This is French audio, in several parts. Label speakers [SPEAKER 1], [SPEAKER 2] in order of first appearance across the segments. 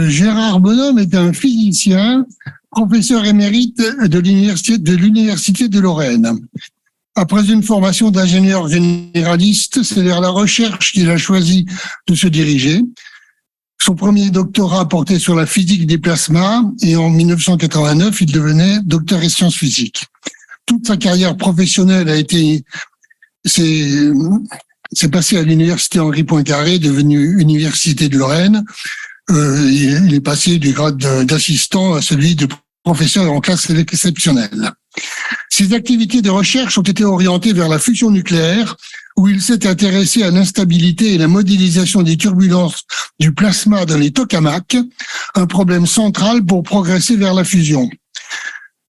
[SPEAKER 1] Gérard Bonhomme est un physicien, professeur émérite de l'Université de Lorraine. Après une formation d'ingénieur généraliste, c'est vers la recherche qu'il a choisi de se diriger. Son premier doctorat portait sur la physique des plasmas et en 1989, il devenait docteur en sciences physiques. Toute sa carrière professionnelle s'est passée à l'université Henri Poincaré, devenue Université de Lorraine. Il est passé du grade d'assistant à celui de professeur en classe exceptionnelle. Ses activités de recherche ont été orientées vers la fusion nucléaire, où il s'est intéressé à l'instabilité et la modélisation des turbulences du plasma dans les tokamaks, un problème central pour progresser vers la fusion.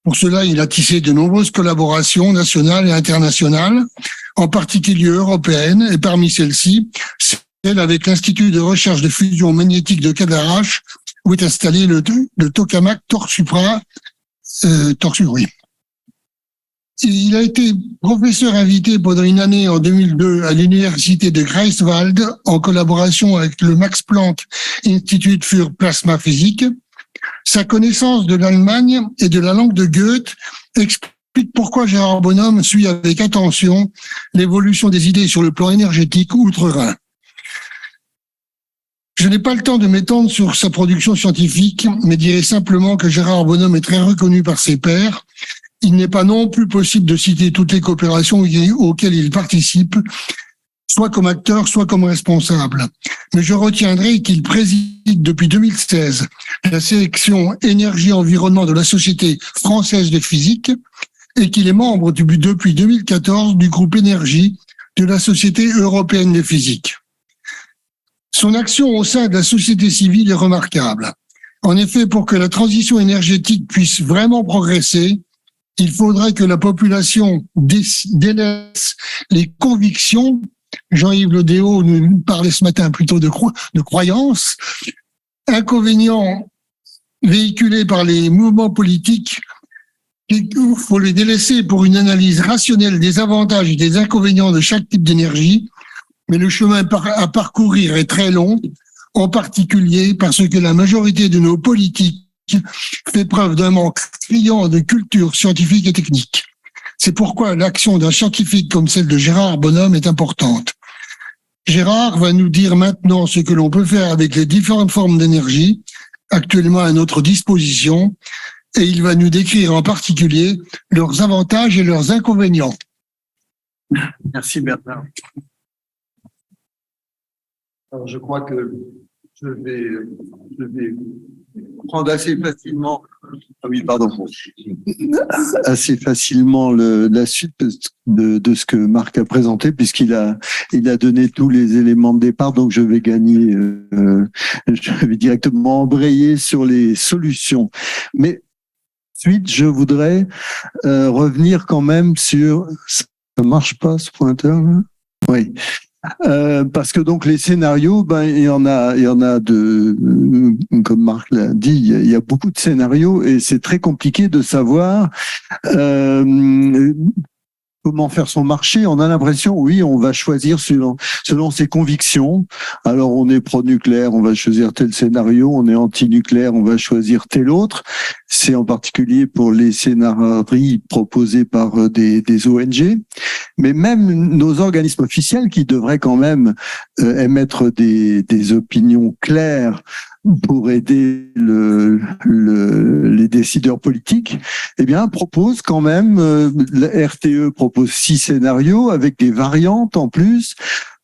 [SPEAKER 1] Pour cela, il a tissé de nombreuses collaborations nationales et internationales, en particulier européennes, et parmi celles-ci, celle avec l'Institut de recherche de fusion magnétique de Cadarache, où est installé le tokamak Torsupra. Il a été professeur invité pendant une année en 2002 à l'université de Greifswald en collaboration avec le Max Planck Institut für Plasma Physique. Sa connaissance de l'Allemagne et de la langue de Goethe explique pourquoi Gérard Bonhomme suit avec attention l'évolution des idées sur le plan énergétique outre-Rhin. Je n'ai pas le temps de m'étendre sur sa production scientifique, mais dirai simplement que Gérard Bonhomme est très reconnu par ses pairs. Il n'est pas non plus possible de citer toutes les coopérations auxquelles il participe, soit comme acteur, soit comme responsable. Mais je retiendrai qu'il préside depuis 2016 la section énergie-environnement de la Société française de physique et qu'il est membre depuis 2014 du groupe énergie de la Société européenne de physique. Son action au sein de la société civile est remarquable. En effet, pour que la transition énergétique puisse vraiment progresser, il faudrait que la population délaisse les convictions. Jean-Yves Le Déaut nous parlait ce matin plutôt de croyances, inconvénients véhiculés par les mouvements politiques. Il faut les délaisser pour une analyse rationnelle des avantages et des inconvénients de chaque type d'énergie. Mais le chemin à parcourir est très long, en particulier parce que la majorité de nos politiques fait preuve d'un manque criant de culture scientifique et technique. C'est pourquoi l'action d'un scientifique comme celle de Gérard Bonhomme est importante. Gérard va nous dire maintenant ce que l'on peut faire avec les différentes formes d'énergie actuellement à notre disposition et il va nous décrire en particulier leurs avantages et leurs inconvénients.
[SPEAKER 2] Merci Bernard. Alors, je crois que je vais prendre assez facilement. Ah oui, pardon. Assez facilement la suite de ce que Marc a présenté, puisqu'il a donné tous les éléments de départ. Donc, je vais directement embrayer sur les solutions. Mais ensuite, je voudrais revenir quand même sur. Ça marche pas ce pointeur là? Oui. Parce que donc les scénarios, il y en a comme Marc l'a dit, il y a beaucoup de scénarios et c'est très compliqué de savoir comment faire son marché. On a l'impression, oui, on va choisir selon ses convictions. Alors on est pro-nucléaire, on va choisir tel scénario, on est anti-nucléaire, on va choisir tel autre. C'est en particulier pour les scénarios proposés par des ONG. Mais même nos organismes officiels qui devraient quand même émettre des opinions claires pour aider les décideurs politiques, eh bien, propose quand même, la RTE propose 6 scénarios avec des variantes en plus.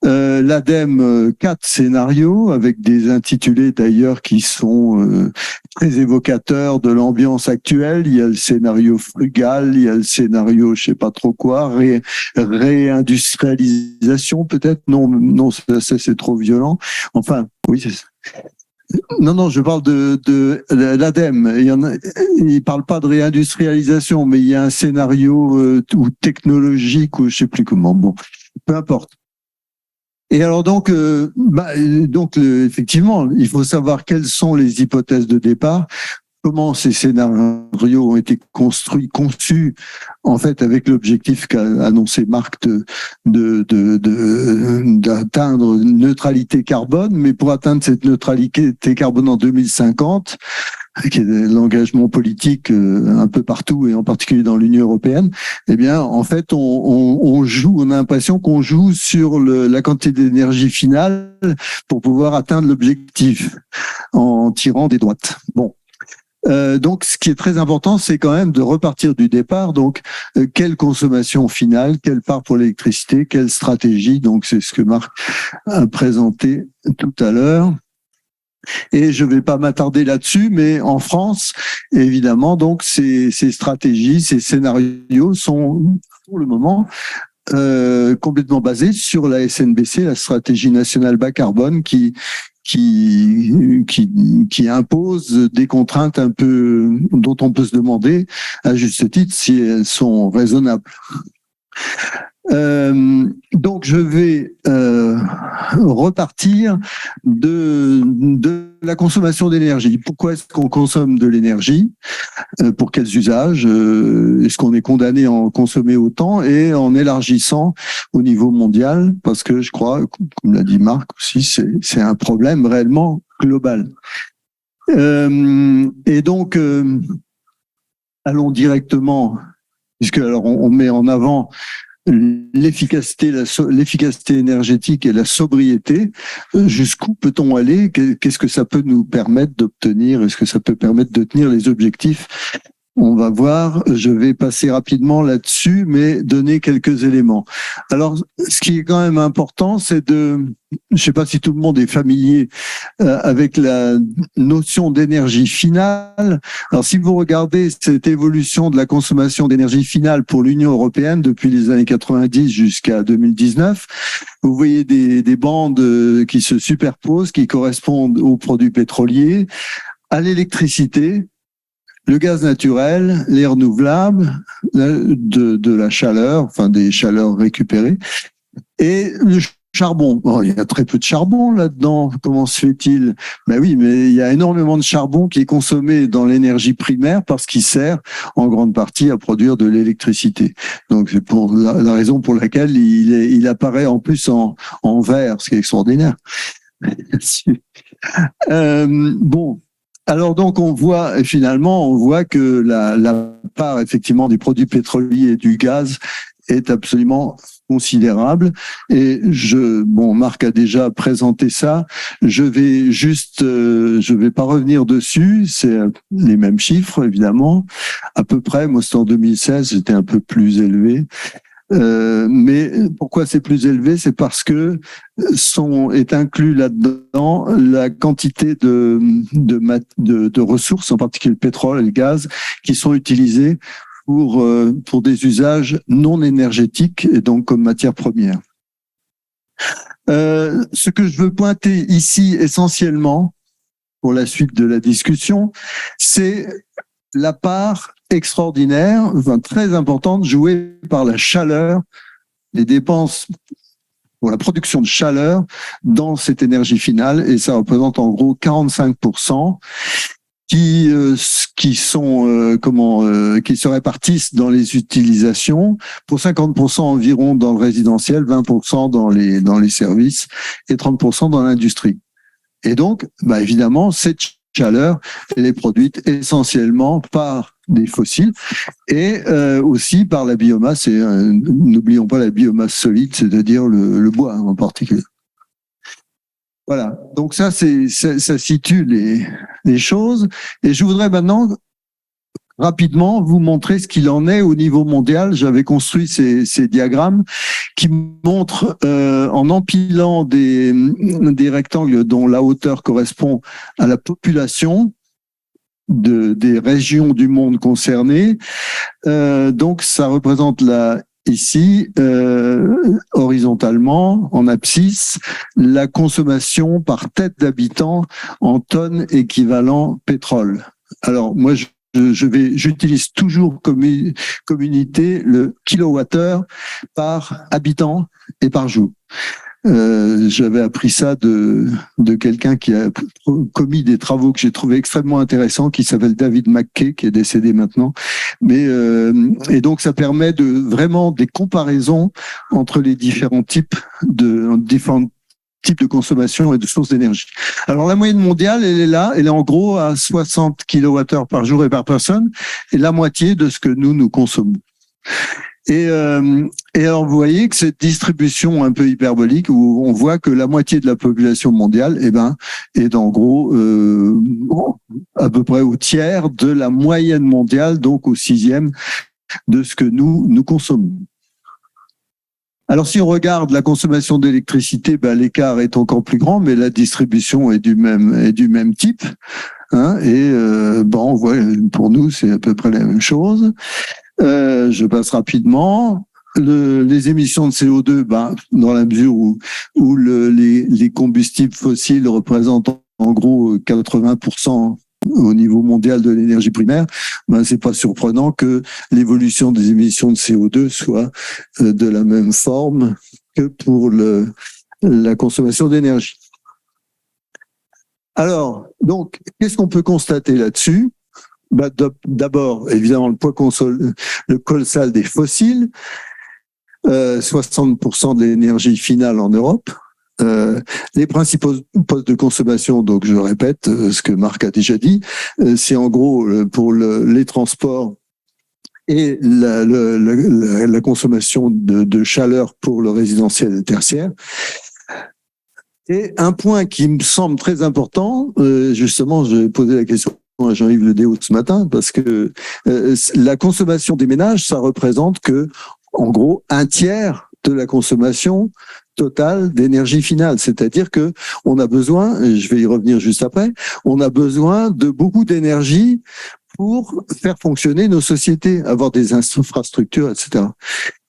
[SPEAKER 2] L'ADEME 4 scénarios avec des intitulés d'ailleurs qui sont très évocateurs de l'ambiance actuelle. Il y a le scénario frugal, il y a le scénario je sais pas trop quoi, réindustrialisation peut-être. Non, ça c'est trop violent. Enfin, oui, c'est ça. Non, je parle de l'ADEME. Il parle pas de réindustrialisation, mais il y a un scénario ou technologique ou je sais plus comment. Bon, peu importe. Et alors effectivement, il faut savoir quelles sont les hypothèses de départ, comment ces scénarios ont été conçus, en fait, avec l'objectif qu'a annoncé Marc d'atteindre une neutralité carbone, mais pour atteindre cette neutralité carbone en 2050, qui est l'engagement politique un peu partout et en particulier dans l'Union européenne, eh bien, en fait, on a l'impression qu'on joue sur la quantité d'énergie finale pour pouvoir atteindre l'objectif en tirant des droites. Bon. Donc, ce qui est très important, c'est quand même de repartir du départ. Donc, quelle consommation finale, quelle part pour l'électricité, quelle stratégie. Donc, c'est ce que Marc a présenté tout à l'heure. Et je ne vais pas m'attarder là-dessus, mais en France, évidemment, donc ces stratégies, ces scénarios sont pour le moment complètement basés sur la SNBC, la stratégie nationale bas carbone, qui impose des contraintes un peu dont on peut se demander à juste titre si elles sont raisonnables. Donc je vais repartir de la consommation d'énergie. Pourquoi est-ce qu'on consomme de l'énergie? Pour quels usages? Est-ce qu'on est condamné à en consommer autant? Et en élargissant au niveau mondial, parce que je crois, comme l'a dit Marc aussi, c'est un problème réellement global. Et donc, allons directement, puisque alors on met en avant l'efficacité énergétique et la sobriété. Jusqu'où peut-on aller? Qu'est-ce que ça peut nous permettre d'obtenir? Est-ce que ça peut permettre de tenir les objectifs? On va voir, je vais passer rapidement là-dessus, mais donner quelques éléments. Alors, ce qui est quand même important, c'est je ne sais pas si tout le monde est familier avec la notion d'énergie finale. Alors, si vous regardez cette évolution de la consommation d'énergie finale pour l'Union européenne depuis les années 90 jusqu'à 2019, vous voyez des bandes qui se superposent, qui correspondent aux produits pétroliers, à l'électricité, le gaz naturel, les renouvelables, de la chaleur, enfin des chaleurs récupérées, et le charbon. Bon, il y a très peu de charbon là-dedans. Comment se fait-il? Ben oui, mais il y a énormément de charbon qui est consommé dans l'énergie primaire parce qu'il sert en grande partie à produire de l'électricité. Donc c'est pour la raison pour laquelle il apparaît en plus en vert, ce qui est extraordinaire. Bon. Alors donc on voit que la part effectivement des produits pétroliers et du gaz est absolument considérable. Et Marc a déjà présenté ça. Je vais pas revenir dessus. C'est les mêmes chiffres évidemment. À peu près. Moi c'était en 2016, c'était un peu plus élevé. Mais pourquoi c'est plus élevé? C'est parce que est inclus là-dedans la quantité de ressources, en particulier le pétrole et le gaz, qui sont utilisés pour des usages non énergétiques et donc comme matière première. Ce que je veux pointer ici essentiellement pour la suite de la discussion, c'est la part extraordinaire, enfin très importante, jouée par la chaleur, les dépenses pour la production de chaleur dans cette énergie finale, et ça représente en gros 45% qui se répartissent dans les utilisations, pour 50% environ dans le résidentiel, 20% dans les services et 30% dans l'industrie. Et donc, évidemment, cette chaleur, elle est produite essentiellement par des fossiles et aussi par la biomasse. Et n'oublions pas la biomasse solide, c'est-à-dire le bois en particulier. Voilà. Donc ça situe les choses. Et je voudrais maintenant rapidement vous montrer ce qu'il en est au niveau mondial. J'avais construit ces diagrammes qui montrent en empilant des rectangles dont la hauteur correspond à la population des régions du monde concernées. Donc ça représente ici, horizontalement, en abscisse, la consommation par tête d'habitant en tonnes équivalent pétrole. Alors moi j'utilise toujours comme unité le kilowattheure par habitant et par jour. J'avais appris ça de quelqu'un qui a commis des travaux que j'ai trouvé extrêmement intéressants, qui s'appelle David McKay, qui est décédé maintenant. Mais et donc ça permet de vraiment des comparaisons entre les différents types de consommation et de sources d'énergie. Alors la moyenne mondiale, elle est là, elle est en gros à 60 kWh par jour et par personne, et la moitié de ce que nous consommons. Et alors vous voyez que cette distribution un peu hyperbolique, où on voit que la moitié de la population mondiale, est en gros à peu près au tiers de la moyenne mondiale, donc au 6e de ce que nous consommons. Alors, si on regarde la consommation d'électricité, l'écart est encore plus grand, mais la distribution est du même type. Hein, et on voit, pour nous, c'est à peu près la même chose. Je passe rapidement. Les émissions de CO2, dans la mesure où les combustibles fossiles représentent en gros 80% au niveau mondial de l'énergie primaire, c'est pas surprenant que l'évolution des émissions de CO2 soit de la même forme que pour la consommation d'énergie. Alors, donc, qu'est-ce qu'on peut constater là-dessus? D'abord, évidemment, le poids colossal des fossiles, 60% de l'énergie finale en Europe. Les principaux postes de consommation, donc je répète ce que Marc a déjà dit, c'est en gros pour les transports et la consommation de chaleur pour le résidentiel et tertiaire. Et un point qui me semble très important, justement, j'ai posé la question à Jean-Yves Le Déaut ce matin, parce que la consommation des ménages, ça représente que, en gros, un tiers de la consommation totale d'énergie finale. C'est-à-dire que on a besoin, et je vais y revenir juste après, on a besoin de beaucoup d'énergie pour faire fonctionner nos sociétés, avoir des infrastructures, etc.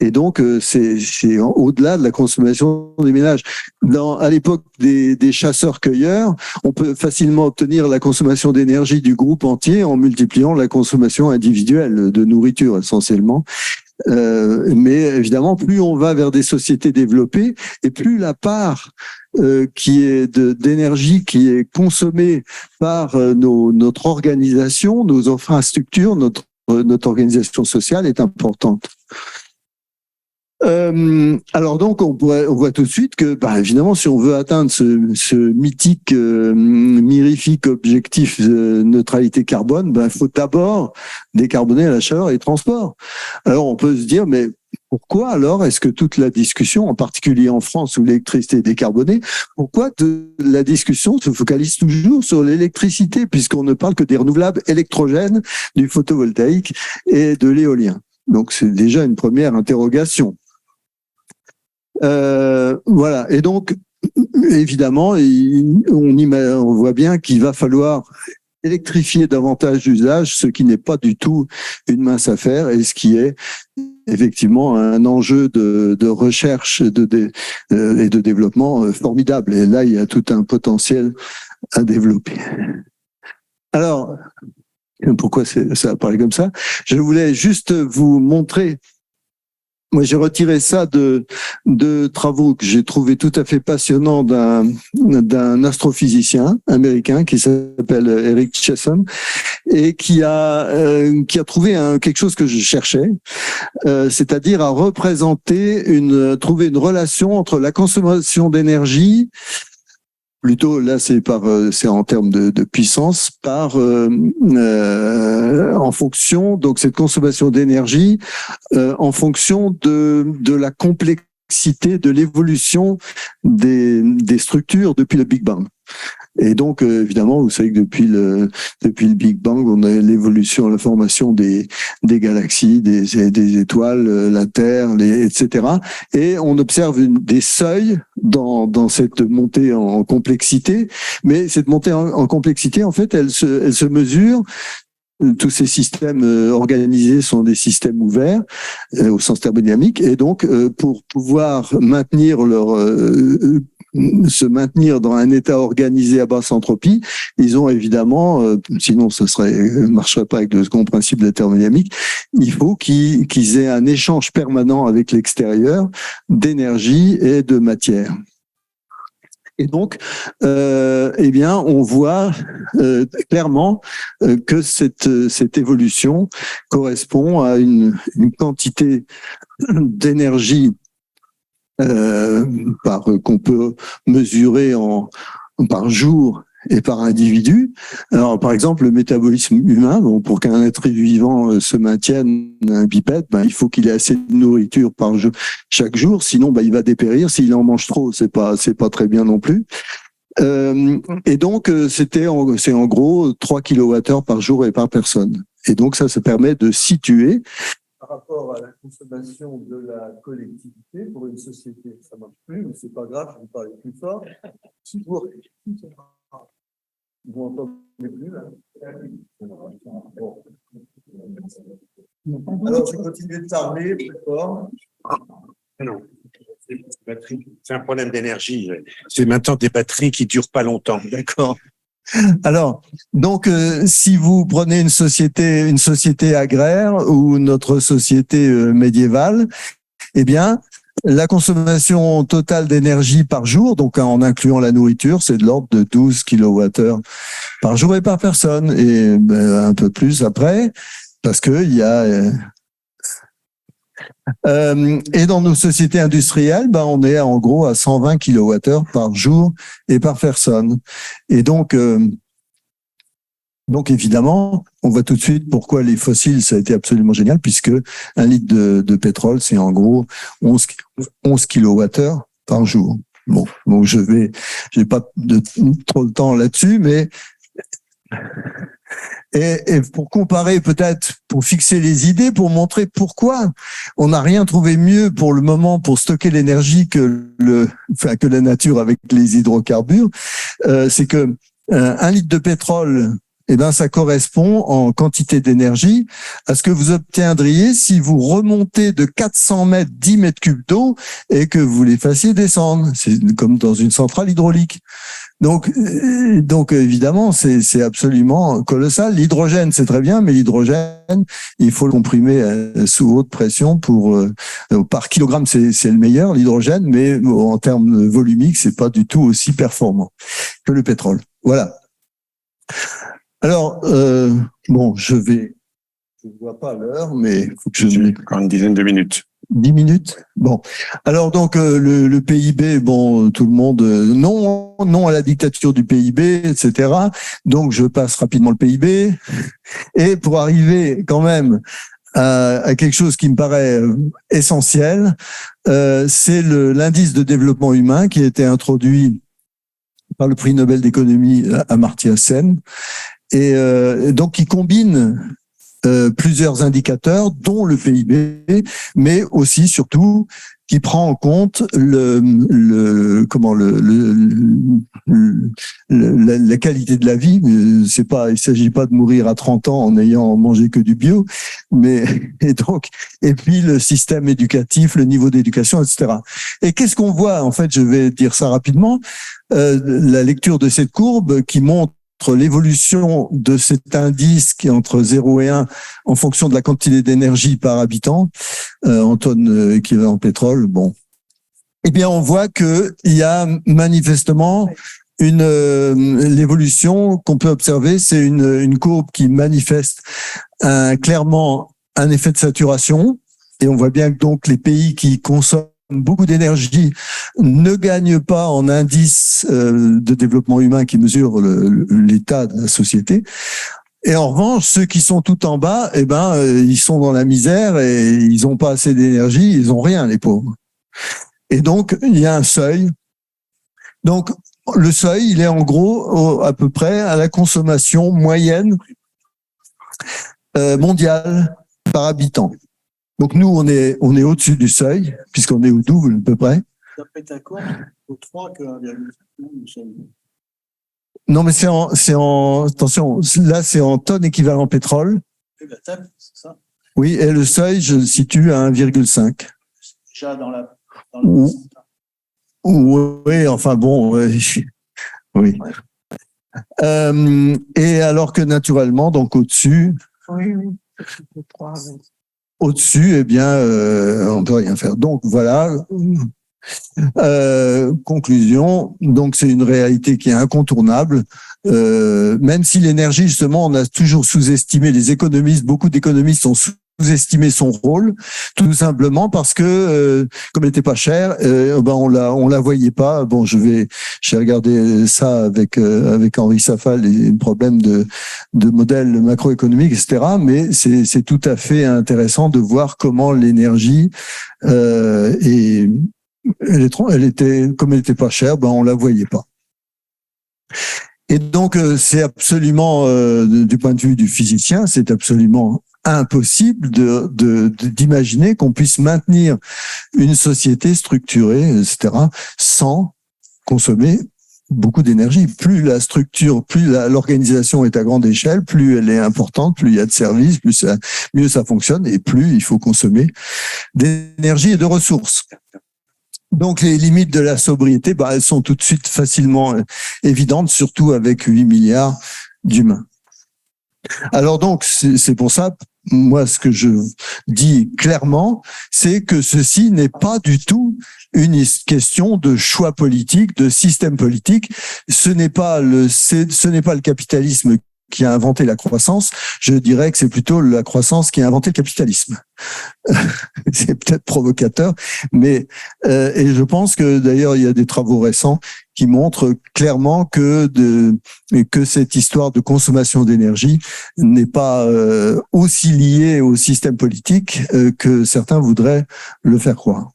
[SPEAKER 2] Et donc, c'est au-delà de la consommation des ménages. À l'époque des chasseurs-cueilleurs, on peut facilement obtenir la consommation d'énergie du groupe entier en multipliant la consommation individuelle de nourriture, essentiellement. Mais évidemment, plus on va vers des sociétés développées, et plus la part qui est d'énergie qui est consommée par notre organisation, nos infrastructures, notre organisation sociale est importante. Alors donc on voit tout de suite que évidemment si on veut atteindre ce mythique mirifique objectif de neutralité carbone, il faut d'abord décarboner la chaleur et les transports. Alors on peut se dire mais pourquoi alors est-ce que toute la discussion, en particulier en France où l'électricité est décarbonée, pourquoi la discussion se focalise toujours sur l'électricité puisqu'on ne parle que des renouvelables électrogènes, du photovoltaïque et de l'éolien? Donc c'est déjà une première interrogation. Voilà. Et donc, évidemment, on voit bien qu'il va falloir électrifier davantage d'usages, ce qui n'est pas du tout une mince affaire et ce qui est effectivement un enjeu de recherche et de développement formidable. Et là, il y a tout un potentiel à développer. Alors, pourquoi ça a parlé comme ça? Je voulais juste vous montrer. Moi, j'ai retiré ça de travaux que j'ai trouvé tout à fait passionnants d'un astrophysicien américain qui s'appelle Eric Chesson et qui a trouvé quelque chose que je cherchais, c'est-à-dire à trouver une relation entre la consommation d'énergie. Plutôt, là, c'est en termes de puissance, en fonction, donc cette consommation d'énergie, en fonction de la complexité de l'évolution des structures depuis le Big Bang. Et donc, évidemment, vous savez que depuis le Big Bang, on a l'évolution, la formation des galaxies, des étoiles, la Terre, etc. Et on observe des seuils dans cette montée en complexité. Mais cette montée en complexité, en fait, elle se mesure. Tous ces systèmes organisés sont des systèmes ouverts au sens thermodynamique. Et donc, pour pouvoir se maintenir dans un état organisé à basse entropie, ils ont évidemment, sinon ça marcherait pas avec le second principe de la thermodynamique, il faut qu'ils aient un échange permanent avec l'extérieur d'énergie et de matière. Et donc, eh bien, on voit clairement que cette évolution correspond à une quantité d'énergie qu'on peut mesurer par jour et par individu. Alors, par exemple, le métabolisme humain, bon, pour qu'un être vivant se maintienne, un bipède, il faut qu'il ait assez de nourriture chaque jour, sinon il va dépérir. S'il en mange trop, c'est pas très bien non plus. Et donc, c'est en gros 3 kWh par jour et par personne. Et donc, ça permet de situer par rapport à la consommation de la collectivité pour une société. Ça marche plus, mais c'est pas grave, je vais parler plus fort. Vous m'entendez plus là? Bon. Alors, je continue de parler plus fort.
[SPEAKER 3] Non. C'est un problème d'énergie. C'est maintenant des batteries qui durent pas longtemps.
[SPEAKER 2] D'accord. Alors, donc, si vous prenez une société agraire ou notre société médiévale, eh bien, la consommation totale d'énergie par jour, donc en incluant la nourriture, c'est de l'ordre de 12 kWh par jour et par personne, et un peu plus après, parce que il y a et dans nos sociétés industrielles, on est en gros à 120 kWh par jour et par personne. Et donc évidemment, on voit tout de suite pourquoi les fossiles, ça a été absolument génial, puisque 1 litre de pétrole, c'est en gros 11 kWh par jour. Bon, donc j'ai pas trop de temps là-dessus, mais et pour comparer peut-être, pour fixer les idées, pour montrer pourquoi on n'a rien trouvé mieux pour le moment pour stocker l'énergie que la nature avec les hydrocarbures, c'est que 1 litre de pétrole, ça correspond en quantité d'énergie à ce que vous obtiendriez si vous remontez de 400 mètres 10 mètres cubes d'eau et que vous les fassiez descendre. C'est comme dans une centrale hydraulique. Donc évidemment, c'est absolument colossal. L'hydrogène, c'est très bien, mais l'hydrogène, il faut le comprimer sous haute pression par kilogramme, c'est le meilleur, l'hydrogène, mais en termes volumiques, c'est pas du tout aussi performant que le pétrole. Voilà. Alors, je ne vois pas l'heure, mais il faut que je me...
[SPEAKER 3] Encore une dizaine de minutes.
[SPEAKER 2] 10 minutes. Bon. Alors donc le PIB, tout le monde non à la dictature du PIB, etc. Donc je passe rapidement le PIB et pour arriver quand même à quelque chose qui me paraît essentiel, c'est l'indice de développement humain qui a été introduit par le prix Nobel d'économie Amartya Sen et donc qui combine plusieurs indicateurs, dont le PIB, mais aussi, surtout, qui prend en compte la qualité de la vie. Il s'agit pas de mourir à 30 ans en n'ayant mangé que du bio, et puis le système éducatif, le niveau d'éducation, etc. Et qu'est-ce qu'on voit? En fait, je vais dire ça rapidement. La lecture de cette courbe qui montre l'évolution de cet indice qui est entre 0 et 1 en fonction de la quantité d'énergie par habitant en tonnes équivalent pétrole. Bon, eh bien, on voit que il y a manifestement l'évolution qu'on peut observer, c'est une courbe qui manifeste clairement un effet de saturation, et on voit bien que donc les pays qui consomment beaucoup d'énergie ne gagnent pas en indice de développement humain qui mesure l'état de la société. Et en revanche, ceux qui sont tout en bas, ils sont dans la misère et ils n'ont pas assez d'énergie, ils n'ont rien, les pauvres. Et donc, il y a un seuil. Donc, le seuil, il est en gros à peu près à la consommation moyenne mondiale par habitant. Donc nous, on est au-dessus du seuil, puisqu'on est au double à peu près.
[SPEAKER 4] D'après ta courbe, au 3 que 1,5.
[SPEAKER 2] Non, mais attention, là c'est en tonnes équivalent pétrole.
[SPEAKER 4] Et la table, c'est ça?
[SPEAKER 2] Oui, et le seuil, je le situe à 1,5.
[SPEAKER 4] Déjà dans le
[SPEAKER 2] oui, enfin bon, oui. Et alors que naturellement, donc au-dessus.
[SPEAKER 4] Oui.
[SPEAKER 2] Au-dessus, eh bien, on peut rien faire. Donc voilà. Conclusion, donc c'est une réalité qui est incontournable. Même si l'énergie, justement, on a toujours sous-estimé, les économistes, beaucoup d'économistes ont sous-estimé son rôle, tout simplement parce que comme elle n'était pas chère, on la voyait pas. Bon, j'ai regardé ça avec Henri Safal, les problèmes de modèles macroéconomiques, etc. Mais c'est tout à fait intéressant de voir comment l'énergie elle était, comme elle n'était pas chère, on la voyait pas. Et donc, c'est absolument, du point de vue du physicien, c'est absolument impossible d'imaginer qu'on puisse maintenir une société structurée, etc., sans consommer beaucoup d'énergie. Plus la structure, plus l'organisation est à grande échelle, plus elle est importante, plus il y a de services, mieux ça fonctionne, et plus il faut consommer d'énergie et de ressources. Donc les limites de la sobriété, elles sont tout de suite facilement évidentes, surtout avec 8 milliards d'humains. Alors donc, c'est pour ça, moi, ce que je dis clairement, c'est que ceci n'est pas du tout une question de choix politique, de système politique. Ce n'est pas le capitalisme qui a inventé la croissance. Je dirais que c'est plutôt la croissance qui a inventé le capitalisme. C'est peut-être provocateur, mais et je pense que d'ailleurs il y a des travaux récents qui montrent clairement que cette histoire de consommation d'énergie n'est pas aussi liée au système politique que certains voudraient le faire croire.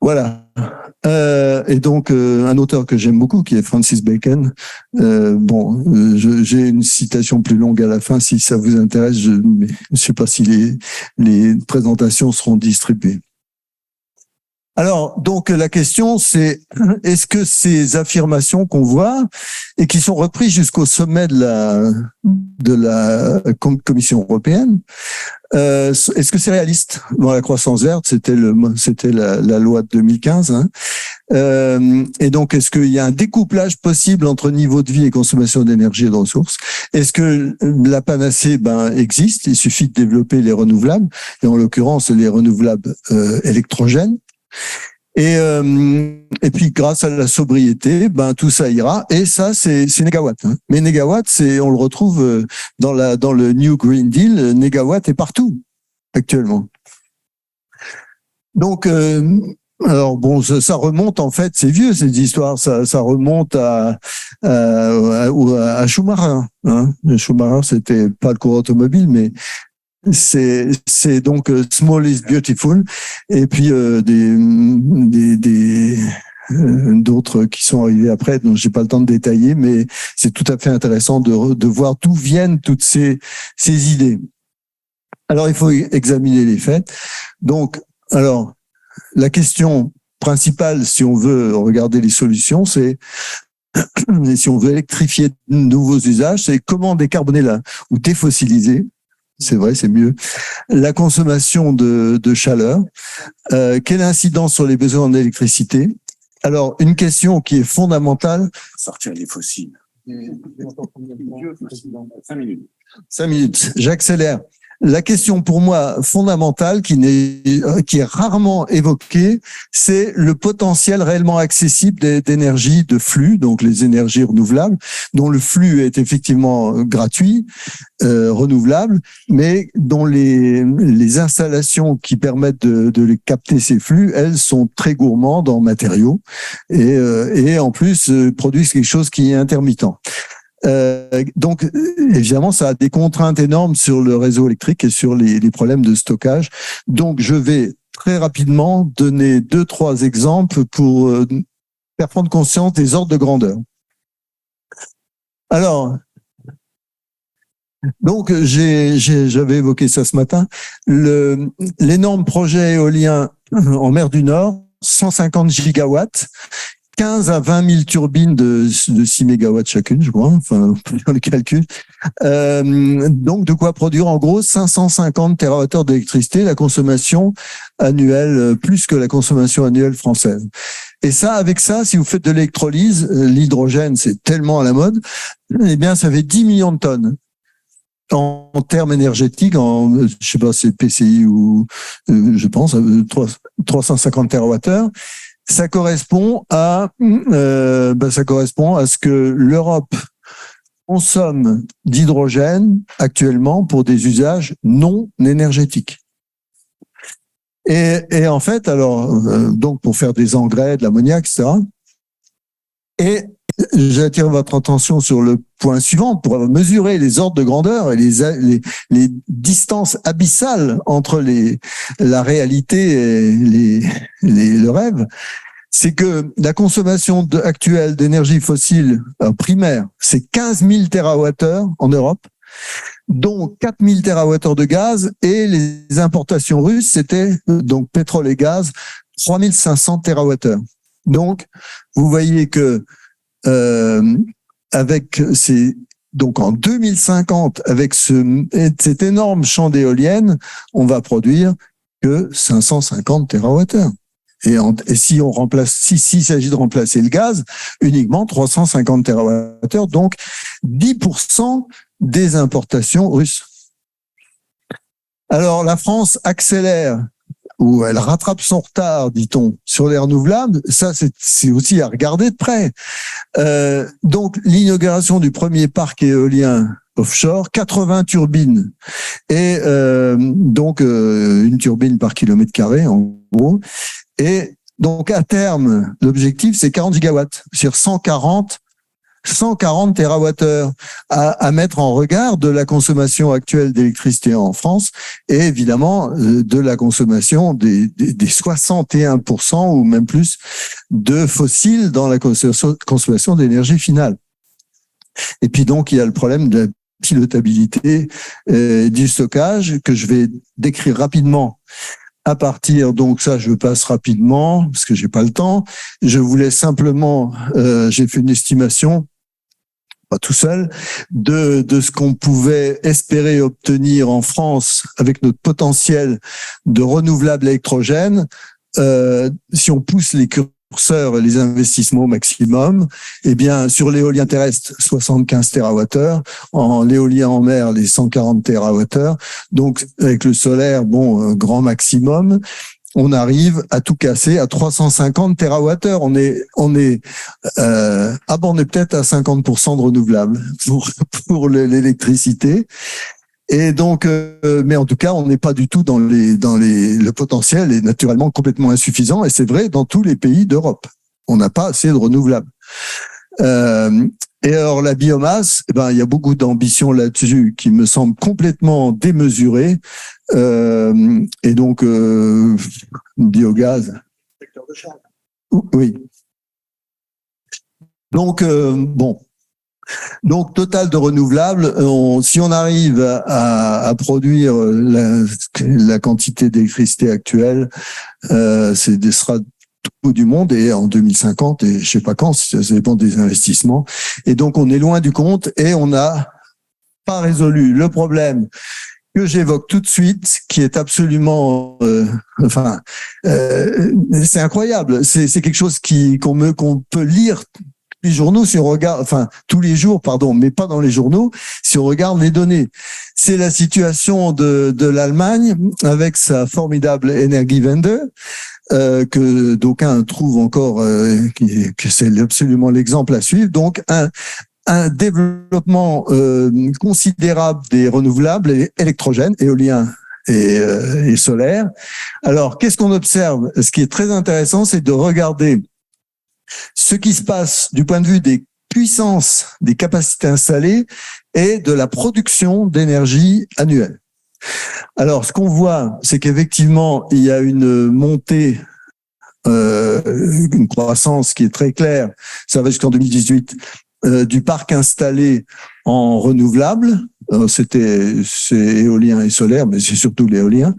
[SPEAKER 2] Voilà. Et donc, un auteur que j'aime beaucoup, qui est Francis Bacon. J'ai une citation plus longue à la fin, si ça vous intéresse. Je ne sais pas si les présentations seront distribuées. Alors, donc, la question, c'est est-ce que ces affirmations qu'on voit et qui sont reprises jusqu'au sommet de la Commission européenne, est-ce que c'est réaliste? Bon, la croissance verte, c'était la loi de 2015. Et donc, est-ce qu'il y a un découplage possible entre niveau de vie et consommation d'énergie et de ressources? Est-ce que la panacée existe? Il suffit de développer les renouvelables, et en l'occurrence les renouvelables électrogènes. Et puis grâce à la sobriété, tout ça ira. Et ça, c'est négawatt. Mais négawatt, on le retrouve dans le New Green Deal. Négawatt est partout actuellement. Donc, alors bon, ça remonte en fait, c'est vieux cette histoire. Ça remonte à Schumacher. Schumacher, c'était pas le coureur automobile, mais c'est donc small is beautiful, et puis d'autres qui sont arrivés après, dont j'ai pas le temps de détailler, mais c'est tout à fait intéressant de voir d'où viennent toutes ces idées. Alors il faut examiner les faits. Donc, alors la question principale, si on veut regarder les solutions, c'est si on veut électrifier de nouveaux usages, c'est comment décarboner ou défossiliser. C'est vrai, c'est mieux. La consommation de chaleur. Quelle incidence sur les besoins en électricité? Alors, une question qui est fondamentale.
[SPEAKER 3] Sortir les fossiles.
[SPEAKER 2] 5 minutes. J'accélère. La question pour moi fondamentale qui est rarement évoquée, c'est le potentiel réellement accessible d'énergie de flux, donc les énergies renouvelables, dont le flux est effectivement gratuit, renouvelable, mais dont les installations qui permettent de les capter ces flux, elles sont très gourmandes en matériaux et en plus produisent quelque chose qui est intermittent. Donc, évidemment, ça a des contraintes énormes sur le réseau électrique et sur les problèmes de stockage. Donc, je vais très rapidement donner 2-3 exemples pour faire prendre conscience des ordres de grandeur. Alors, donc, j'avais évoqué ça ce matin, l'énorme projet éolien en mer du Nord, 150 gigawatts, 15 à 20 000 turbines de 6 mégawatts chacune, je crois, enfin, on peut faire le calcul. Donc, de quoi produire en gros 550 TWh d'électricité, la consommation annuelle, plus que la consommation annuelle française. Et ça, avec ça, si vous faites de l'électrolyse, l'hydrogène, c'est tellement à la mode, eh bien, ça fait 10 millions de tonnes. en termes énergétiques, je sais pas, c'est PCI ou je pense 350 TWh. Ça correspond à ce que l'Europe consomme d'hydrogène actuellement pour des usages non énergétiques. Et en fait, alors, donc pour faire des engrais, de l'ammoniac, etc. Et j'attire votre attention sur le point suivant pour mesurer les ordres de grandeur et les distances abyssales entre la réalité et le rêve. C'est que la consommation actuelle d'énergie fossile primaire, c'est 15 000 TWh en Europe, dont 4 000 TWh de gaz, et les importations russes, c'était donc pétrole et gaz, 3 500 TWh. Donc, vous voyez que donc en 2050, avec cet énorme champ d'éoliennes, on va produire que 550 TWh. Et si on remplace, s'il s'agit de remplacer le gaz, uniquement 350 TWh, donc 10% des importations russes. Alors, la France accélère, ou elle rattrape son retard, dit-on, sur les renouvelables. Ça, c'est aussi à regarder de près. Donc, l'inauguration du premier parc éolien offshore, 80 turbines, et donc une turbine par kilomètre carré, en gros. Et donc, à terme, l'objectif, c'est 40 gigawatts, c'est-à-dire 140 TWh à mettre en regard de la consommation actuelle d'électricité en France et évidemment de la consommation des 61% ou même plus de fossiles dans la consommation d'énergie finale. Et puis donc, il y a le problème de la pilotabilité du stockage que je vais décrire rapidement. À partir, donc ça, je passe rapidement parce que j'ai pas le temps. Je voulais simplement, j'ai fait une estimation, pas tout seul, de ce qu'on pouvait espérer obtenir en France avec notre potentiel de renouvelables électrogènes, si on pousse les curseurs et les investissements au maximum. Eh bien, sur l'éolien terrestre, 75 TWh, en l'éolien en mer, les 140 TWh. Donc, avec le solaire, grand maximum. On arrive à tout casser à 350 TWh. On est peut-être à 50% de renouvelables pour l'électricité. Et donc, mais en tout cas, on n'est pas du tout le potentiel est naturellement complètement insuffisant, et c'est vrai dans tous les pays d'Europe. On n'a pas assez de renouvelables. Et alors la biomasse, il y a beaucoup d'ambition là-dessus qui me semble complètement démesurée. Et donc biogaz.
[SPEAKER 4] Secteur de charge.
[SPEAKER 2] Oui. Donc Donc, total de renouvelables, si on arrive à produire la quantité d'électricité actuelle, ce sera tout bout du monde, et en 2050, et je sais pas quand, ça dépend des investissements. Et donc, on est loin du compte et on n'a pas résolu le problème que j'évoque tout de suite, qui est absolument, c'est incroyable. C'est quelque chose qu'on peut lire les journaux, si on regarde, tous les jours, pardon, mais pas dans les journaux, si on regarde les données. C'est la situation de l'Allemagne avec sa formidable Energiewende, que d'aucuns trouvent encore que c'est absolument l'exemple à suivre. Donc, un développement considérable des renouvelables électrogènes, éoliens et solaires. Alors, qu'est-ce qu'on observe? Ce qui est très intéressant, c'est de regarder ce qui se passe du point de vue des puissances, des capacités installées et de la production d'énergie annuelle. Alors, ce qu'on voit, c'est qu'effectivement, il y a une montée, une croissance qui est très claire, ça va jusqu'en 2018, du parc installé en renouvelable. C'est éolien et solaire, mais c'est surtout l'éolien.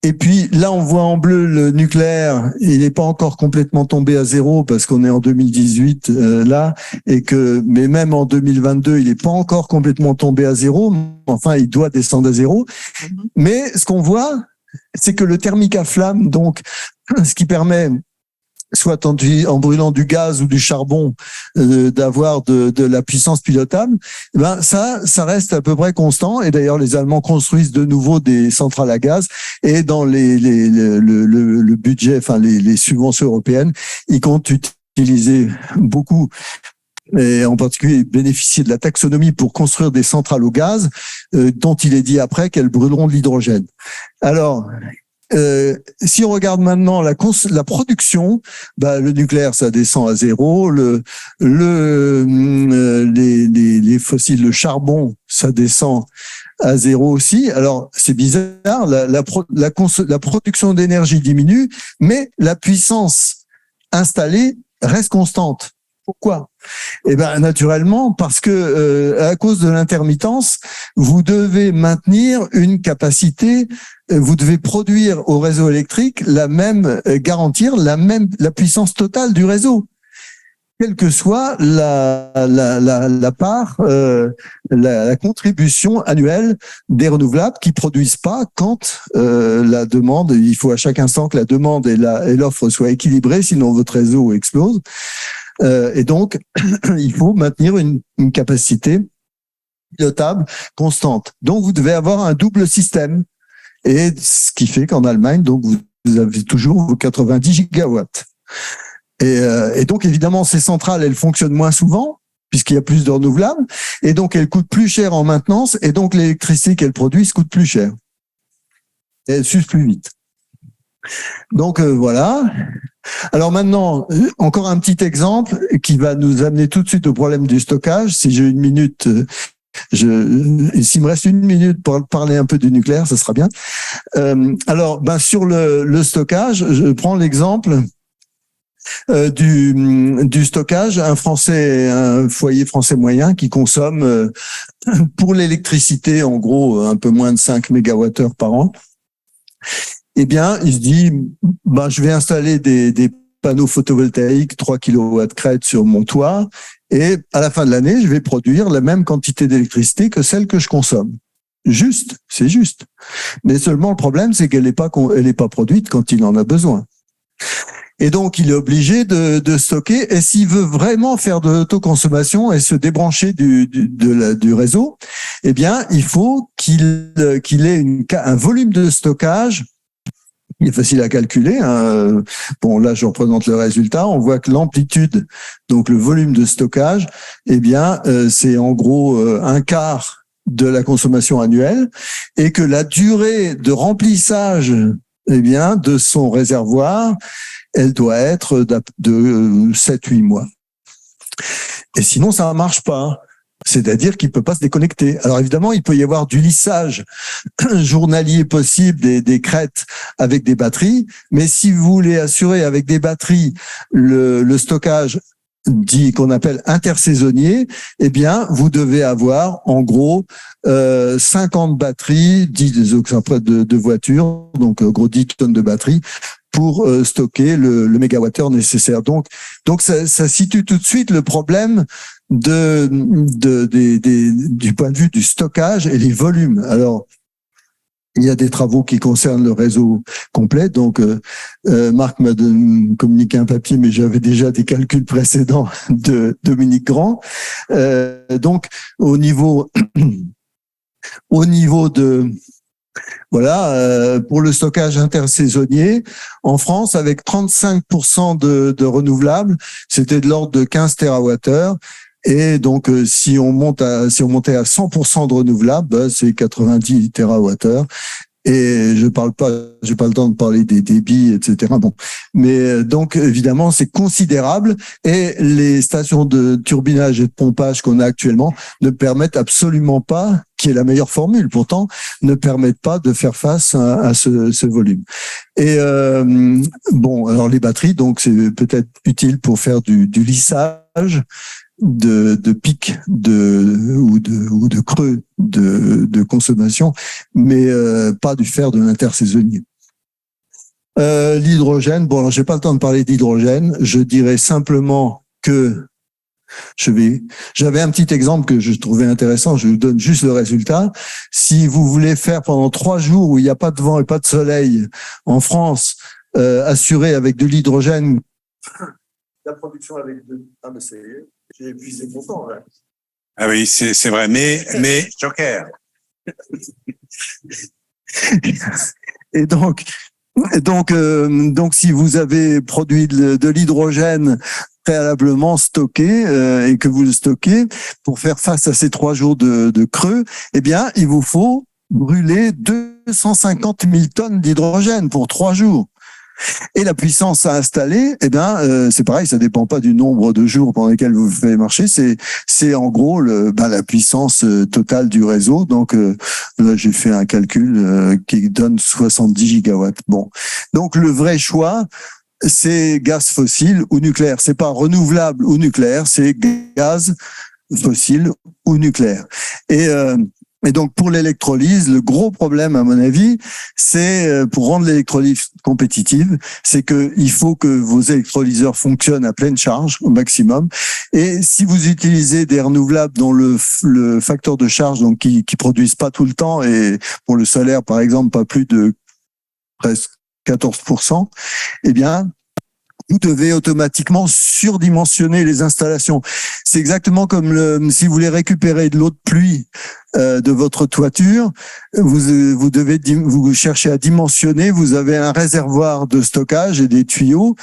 [SPEAKER 2] Et puis là, on voit en bleu le nucléaire. Il n'est pas encore complètement tombé à zéro parce qu'on est en 2018 là, mais même en 2022, il n'est pas encore complètement tombé à zéro. Enfin, il doit descendre à zéro. Mais ce qu'on voit, c'est que le thermique à flamme, donc, ce qui permet soit en brûlant du gaz ou du charbon, d'avoir de la puissance pilotable, ça reste à peu près constant. Et d'ailleurs, les Allemands construisent de nouveau des centrales à gaz. Et dans le budget, enfin les subventions européennes, ils comptent utiliser beaucoup, et en particulier bénéficier de la taxonomie pour construire des centrales au gaz, dont il est dit après qu'elles brûleront de l'hydrogène. Alors, si on regarde maintenant la production, le nucléaire ça descend à zéro, les fossiles, le charbon ça descend à zéro aussi. Alors c'est bizarre, la production d'énergie diminue, mais la puissance installée reste constante. Pourquoi? Eh ben naturellement parce que à cause de l'intermittence, vous devez maintenir une capacité, vous devez produire au réseau électrique garantir la puissance totale du réseau, quelle que soit la part, la contribution annuelle des renouvelables qui produisent pas quand la demande, il faut à chaque instant que la demande et l'offre soient équilibrées, sinon votre réseau explose. Et donc, il faut maintenir une capacité pilotable constante. Donc, vous devez avoir un double système. Et ce qui fait qu'en Allemagne, donc, vous avez toujours vos 90 gigawatts. Et donc, évidemment, ces centrales, elles fonctionnent moins souvent, puisqu'il y a plus de renouvelables. Et donc, elles coûtent plus cher en maintenance. Et donc, l'électricité qu'elles produisent coûte plus cher. Et elles s'usent plus vite. Donc, voilà. Alors maintenant, encore un petit exemple qui va nous amener tout de suite au problème du stockage. Si j'ai une minute, s'il me reste une minute pour parler un peu du nucléaire, ça sera bien. Alors, sur le stockage, je prends l'exemple du stockage. Un foyer français moyen qui consomme pour l'électricité, en gros, un peu moins de 5 mégawattheures par an. Eh bien, il se dit, je vais installer des panneaux photovoltaïques 3 kW crête sur mon toit et à la fin de l'année, je vais produire la même quantité d'électricité que celle que je consomme. Juste, c'est juste. Mais seulement le problème, c'est qu'elle n'est pas produite quand il en a besoin. Et donc, il est obligé de stocker. Et s'il veut vraiment faire de l'autoconsommation et se débrancher du réseau, eh bien, il faut qu'il ait un volume de stockage. Il est facile à calculer. Bon, là, je représente le résultat. On voit que l'amplitude, donc le volume de stockage, eh bien, c'est en gros un quart de la consommation annuelle, et que la durée de remplissage, eh bien, de son réservoir, elle doit être de 7-8 mois. Et sinon, ça ne marche pas. C'est-à-dire qu'il peut pas se déconnecter. Alors évidemment, il peut y avoir du lissage journalier possible des crêtes avec des batteries, mais si vous voulez assurer avec des batteries le stockage dit qu'on appelle intersaisonnier, eh bien, vous devez avoir en gros 50 batteries, 10 de voitures, donc gros 10 tonnes de batteries pour stocker le mégawattheure nécessaire. Donc ça situe tout de suite le problème du point de vue du stockage et les volumes. Alors, il y a des travaux qui concernent le réseau complet. Donc, Marc m'a communiqué un papier, mais j'avais déjà des calculs précédents de Dominique Grand. Donc, au niveau de pour le stockage intersaisonnier, en France, avec 35% de renouvelables, c'était de l'ordre de 15 TWh. Et donc, si on montait à 100% de renouvelables, c'est 90 TWh. Et je j'ai pas le temps de parler des débits, etc. Bon. Mais donc, évidemment, c'est considérable. Et les stations de turbinage et de pompage qu'on a actuellement ne permettent absolument pas, qui est la meilleure formule pourtant, ne permettent pas de faire face à ce volume. Et alors les batteries, donc c'est peut-être utile pour faire du lissage de pics ou de creux de consommation, mais pas du faire de l'intersaisonnier. L'hydrogène, bon, alors j'ai pas le temps de parler d'hydrogène, je dirais simplement que j'avais un petit exemple que je trouvais intéressant, je vous donne juste le résultat. Si vous voulez faire pendant 3 jours où il n'y a pas de vent et pas de soleil en France, assurer avec de l'hydrogène
[SPEAKER 4] La production avec deux. Ah, mais c'est, j'ai épuisé mon temps, là.
[SPEAKER 3] Ah oui, c'est vrai. Mais, Joker.
[SPEAKER 2] Et donc, si vous avez produit de l'hydrogène préalablement stocké et que vous le stockez pour faire face à ces 3 jours de creux, eh bien, il vous faut brûler 250 000 tonnes d'hydrogène pour 3 jours. Et la puissance à installer, eh bien, c'est pareil, ça dépend pas du nombre de jours pendant lesquels vous faites marcher, c'est en gros la puissance totale du réseau. Donc là, j'ai fait un calcul qui donne 70 gigawatts. Bon, donc le vrai choix, c'est gaz fossile ou nucléaire. C'est pas renouvelable ou nucléaire, c'est gaz fossile ou nucléaire. Et donc, pour l'électrolyse, le gros problème, à mon avis, c'est, pour rendre l'électrolyse compétitive, c'est que il faut que vos électrolyseurs fonctionnent à pleine charge, au maximum. Et si vous utilisez des renouvelables dont le facteur de charge, donc, qui produisent pas tout le temps, et pour le solaire, par exemple, pas plus de presque 14%, eh bien, vous devez automatiquement surdimensionner les installations. C'est exactement comme si vous voulez récupérer de l'eau de pluie de votre toiture, vous devez vous chercher à dimensionner. Vous avez un réservoir de stockage et des tuyaux.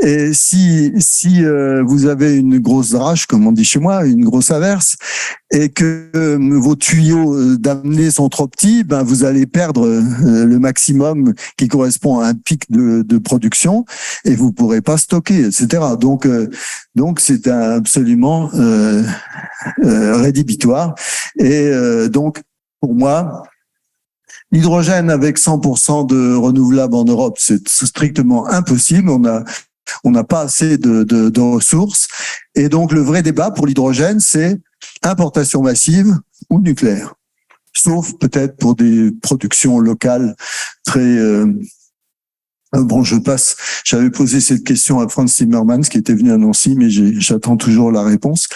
[SPEAKER 2] Et si vous avez une grosse drache, comme on dit chez moi, une grosse averse, et que vos tuyaux d'amener sont trop petits, ben vous allez perdre le maximum qui correspond à un pic de production et vous pourrez pas stocker, etc. Donc c'est absolument rédhibitoire. Et donc pour moi, l'hydrogène avec 100% de renouvelables en Europe, c'est strictement impossible. On n'a pas assez de ressources. Et donc le vrai débat pour l'hydrogène, c'est importation massive ou nucléaire. Sauf peut-être pour des productions locales très... Bon, je passe. J'avais posé cette question à Franz Timmermans qui était venu à Nancy, mais j'attends toujours la réponse.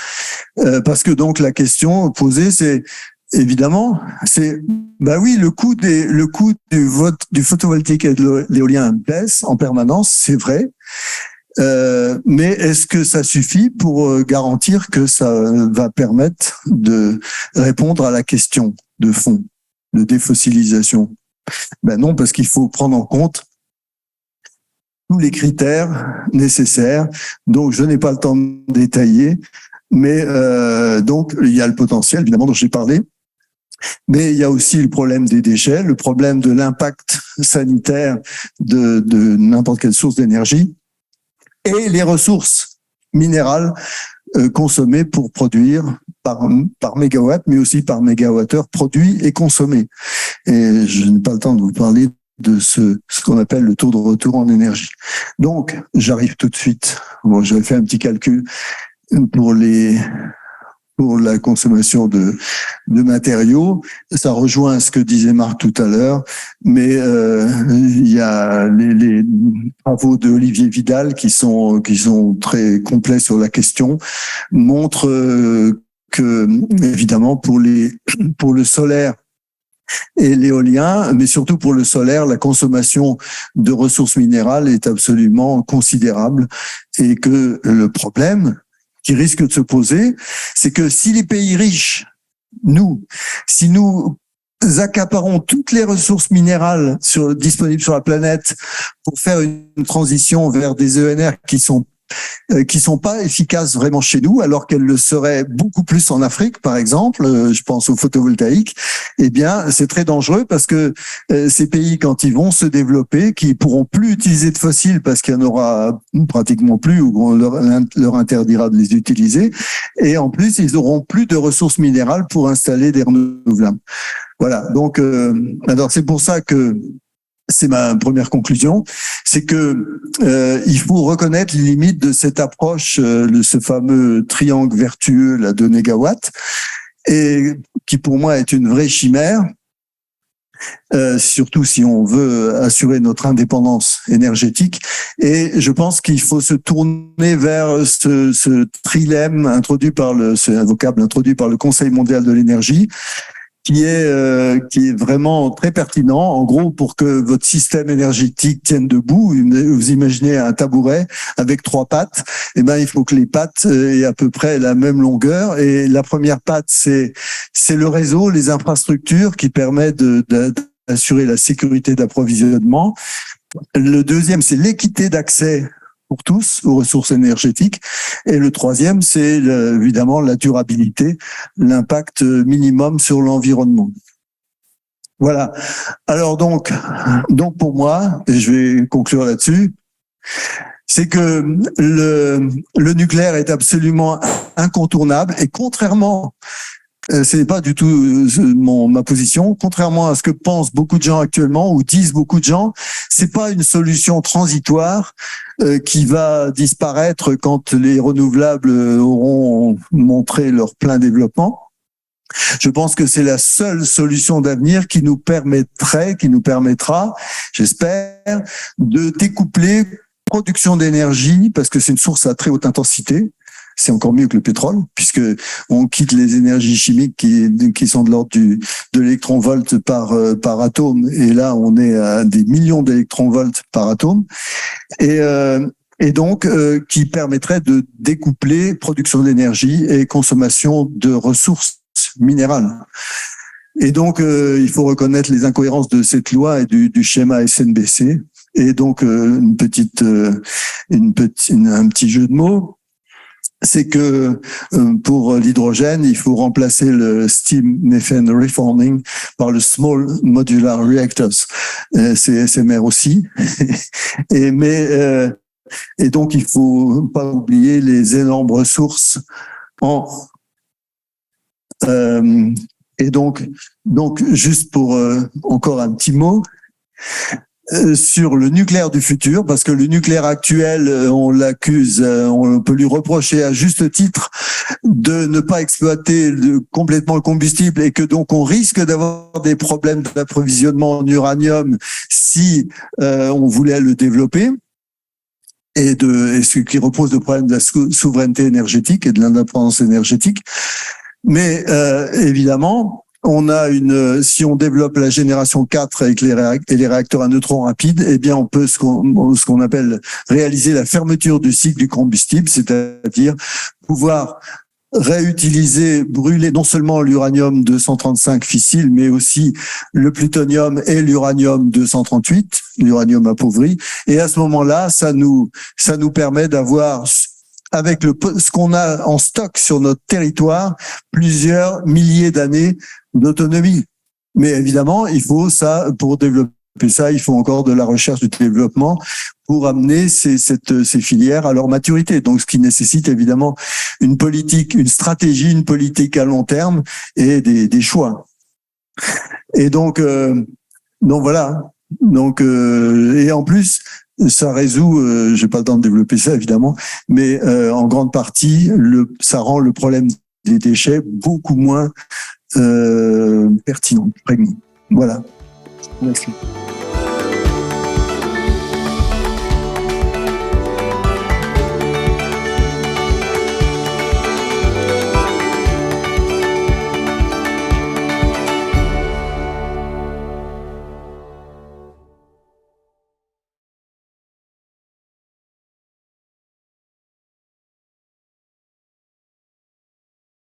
[SPEAKER 2] Parce que donc la question posée, c'est évidemment, bah oui, le coût du photovoltaïque et de l'éolien baisse en permanence, c'est vrai. Mais est-ce que ça suffit pour garantir que ça va permettre de répondre à la question de fond, de défossilisation? Ben non, parce qu'il faut prendre en compte tous les critères nécessaires. Donc, je n'ai pas le temps de détailler, mais donc il y a le potentiel, évidemment, dont j'ai parlé. Mais il y a aussi le problème des déchets, le problème de l'impact sanitaire de n'importe quelle source d'énergie et les ressources minérales consommées pour produire par mégawatt, mais aussi par mégawattheure produit et consommé. Et je n'ai pas le temps de vous parler de ce qu'on appelle le taux de retour en énergie. Donc, j'arrive tout de suite. Bon, j'avais fait un petit calcul pour la consommation de matériaux. Ça rejoint ce que disait Marc tout à l'heure, mais il y a les travaux de Olivier Vidal qui sont très complets sur la question, montrent que évidemment pour le solaire et l'éolien, mais surtout pour le solaire, la consommation de ressources minérales est absolument considérable et que le problème qui risque de se poser, c'est que si les pays riches, si nous accaparons toutes les ressources minérales disponibles sur la planète pour faire une transition vers des ENR qui sont pas efficaces vraiment chez nous, alors qu'elles le seraient beaucoup plus en Afrique, par exemple, je pense au photovoltaïque, eh bien, c'est très dangereux parce que ces pays, quand ils vont se développer, qui pourront plus utiliser de fossiles parce qu'il y en aura pratiquement plus ou on leur interdira de les utiliser, et en plus, ils auront plus de ressources minérales pour installer des renouvelables. Voilà. Donc, alors c'est pour ça que c'est ma première conclusion, c'est que il faut reconnaître les limites de cette approche, de ce fameux triangle vertueux là, de négawatts, et qui pour moi est une vraie chimère, surtout si on veut assurer notre indépendance énergétique. Et je pense qu'il faut se tourner vers ce trilemme introduit par c'est un vocable introduit par le Conseil mondial de l'énergie, qui est vraiment très pertinent. En gros, pour que votre système énergétique tienne debout, vous imaginez un tabouret avec 3 pattes. Eh ben, il faut que les pattes aient à peu près la même longueur. Et la première patte, c'est le réseau, les infrastructures qui permettent d'assurer la sécurité d'approvisionnement. Le deuxième, c'est l'équité d'accès pour tous aux ressources énergétiques. Et le troisième, c'est évidemment la durabilité, l'impact minimum sur l'environnement. Voilà. Alors donc pour moi, et je vais conclure là-dessus, c'est que le nucléaire est absolument incontournable et contrairement c'est pas du tout ma position. Contrairement à ce que pensent beaucoup de gens actuellement ou disent beaucoup de gens, c'est pas une solution transitoire qui va disparaître quand les renouvelables auront montré leur plein développement. Je pense que c'est la seule solution d'avenir qui nous permettra, j'espère, de découpler production d'énergie parce que c'est une source à très haute intensité. C'est encore mieux que le pétrole, puisque on quitte les énergies chimiques qui sont de l'ordre de l'électronvolt par atome, et là on est à des millions d'électronvolts par atome, et donc qui permettrait de découpler production d'énergie et consommation de ressources minérales. Et donc il faut reconnaître les incohérences de cette loi et du schéma SNBC. Et donc un petit jeu de mots. C'est que pour l'hydrogène, il faut remplacer le steam methane reforming par le small modular reactors. C'est SMR aussi. Et donc il faut pas oublier les énormes ressources et donc juste pour encore un petit mot. Sur le nucléaire du futur, parce que le nucléaire actuel, on l'accuse, on peut lui reprocher à juste titre de ne pas exploiter complètement le combustible et que donc on risque d'avoir des problèmes d'approvisionnement en uranium si on voulait le développer. Et ce qui repose le problème de la souveraineté énergétique et de l'indépendance énergétique. Mais évidemment, si on développe la génération 4 avec les réacteurs à neutrons rapides, eh bien, on peut ce qu'on appelle réaliser la fermeture du cycle du combustible, c'est-à-dire pouvoir réutiliser, brûler non seulement l'uranium 235 fissile, mais aussi le plutonium et l'uranium 238, l'uranium appauvri. Et à ce moment-là, ça nous permet d'avoir, avec ce qu'on a en stock sur notre territoire, plusieurs milliers d'années d'autonomie. Mais évidemment, il faut ça, pour développer ça, il faut encore de la recherche, du développement pour amener ces filières à leur maturité. Donc, ce qui nécessite évidemment une politique, une stratégie, une politique à long terme et des choix. Et donc voilà. Donc, et en plus, ça résout, j'ai pas le temps de développer ça évidemment, mais en grande partie, ça rend le problème des déchets beaucoup moins pertinent, prégnant. Voilà. Merci.